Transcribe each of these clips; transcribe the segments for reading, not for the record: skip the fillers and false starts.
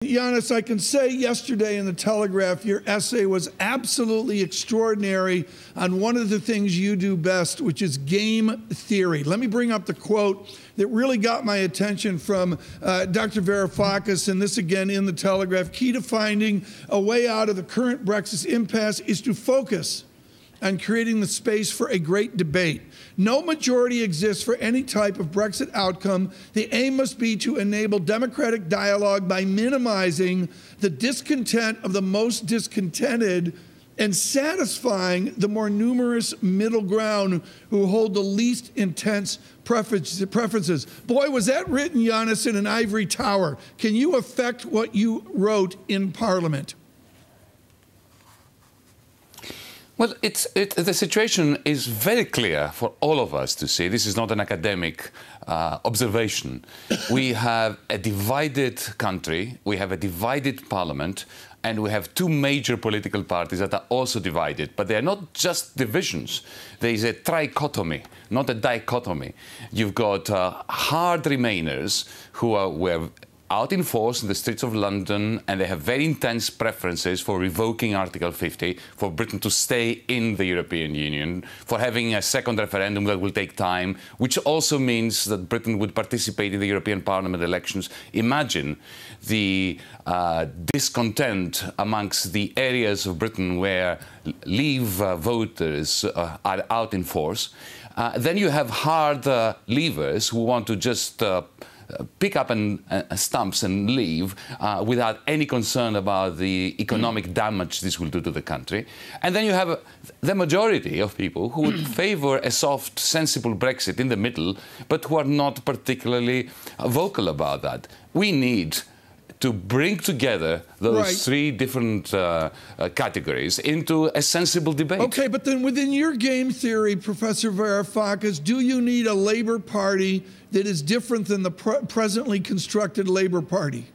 Yanis, I can say yesterday in the Telegraph, your essay was absolutely extraordinary on one of the things you do best, which is game theory. Let me bring up the quote that really got my attention from Dr. Varoufakis, and this again in the Telegraph. Key to finding a way out of the current Brexit impasse is to focus on creating the space for a great debate. No majority exists for any type of Brexit outcome. The aim must be to enable democratic dialogue by minimizing the discontent of the most discontented and satisfying the more numerous middle ground who hold the least intense preferences. Boy, was that written, Yanis, in an ivory tower. Can you affect what you wrote in Parliament? Well, the situation is very clear for all of us to see. This is not an academic observation. We have a divided country, we have a divided parliament, and we have two major political parties that are also divided. But they are not just divisions. There is a trichotomy, not a dichotomy. You've got hard Remainers who were out in force in the streets of London, and they have very intense preferences for revoking Article 50, for Britain to stay in the European Union, for having a second referendum that will take time, which also means that Britain would participate in the European Parliament elections. Imagine the discontent amongst the areas of Britain where Leave voters are out in force. Then you have hard leavers who want to just pick up stumps and leave without any concern about the economic damage this will do to the country. And then you have the majority of people who would favour a soft, sensible Brexit in the middle, but who are not particularly vocal about that. We need to bring together those three different categories into a sensible debate. Okay, but then within your game theory, Professor Varoufakis, do you need a Labour Party that is different than the presently constructed Labour Party?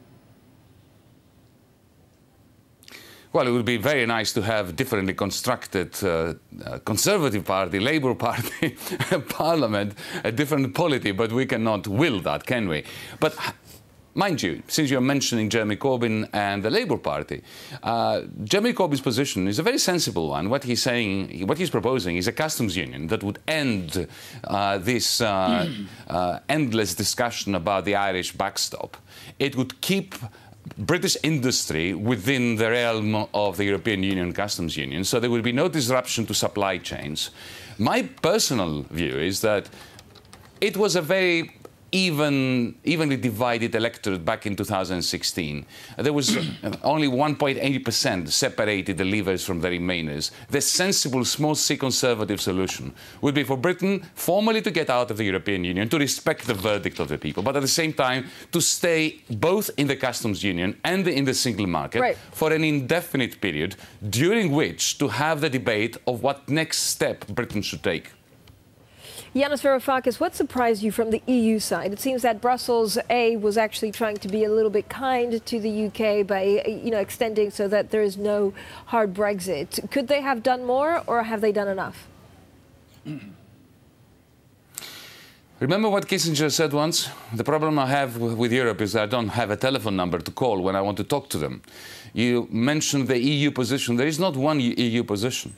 Well, it would be very nice to have differently constructed Conservative Party, Labour Party, Parliament, a different polity, but we cannot will that, can we? But mind you, since you're mentioning Jeremy Corbyn and the Labour Party, Jeremy Corbyn's position is a very sensible one. What he's saying, what he's proposing is a customs union that would end this endless discussion about the Irish backstop. It would keep British industry within the realm of the European Union customs union, so there will be no disruption to supply chains. My personal view is that it was a very evenly divided electorate back in 2016. There was only 1.8% separated the Leavers from the Remainers. The sensible small C Conservative solution would be for Britain formally to get out of the European Union, to respect the verdict of the people, but at the same time to stay both in the customs union and in the single market for an indefinite period, during which to have the debate of what next step Britain should take. Yanis Varoufakis, what surprised you from the EU side? It seems that Brussels, was actually trying to be a little bit kind to the UK by, extending so that there is no hard Brexit. Could they have done more, or have they done enough? Remember what Kissinger said once? The problem I have with Europe is that I don't have a telephone number to call when I want to talk to them. You mentioned the EU position. There is not one EU position.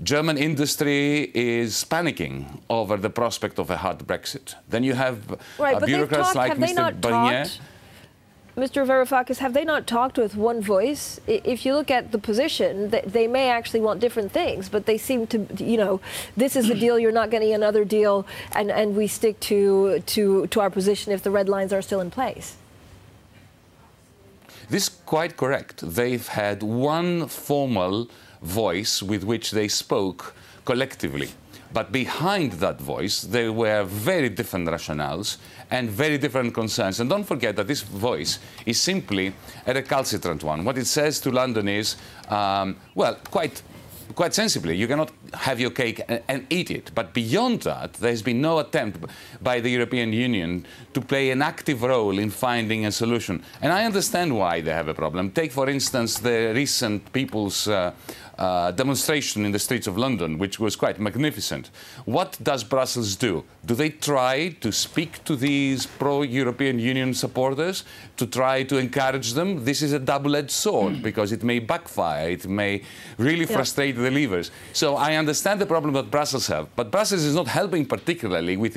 German industry is panicking over the prospect of a hard Brexit. Then you have bureaucrats like Mr. Barnier. Mr. Varoufakis, have they not talked with one voice? If you look at the position, they may actually want different things, but they seem to, this is the deal, you're not getting another deal, and we stick to our position if the red lines are still in place. This is quite correct. They've had one formal voice with which they spoke collectively. But behind that voice, there were very different rationales and very different concerns. And don't forget that this voice is simply a recalcitrant one. What it says to London is, quite quite sensibly, you cannot have your cake and eat it. But beyond that, there's been no attempt by the European Union to play an active role in finding a solution. And I understand why they have a problem. Take, for instance, the recent people's demonstration in the streets of London, which was quite magnificent. What does Brussels do? Do they try to speak to these pro-European Union supporters, to try to encourage them? This is a double-edged sword, because it may backfire, it may really frustrate the leavers. So I understand the problem that Brussels have, but Brussels is not helping particularly with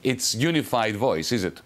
its unified voice, is it?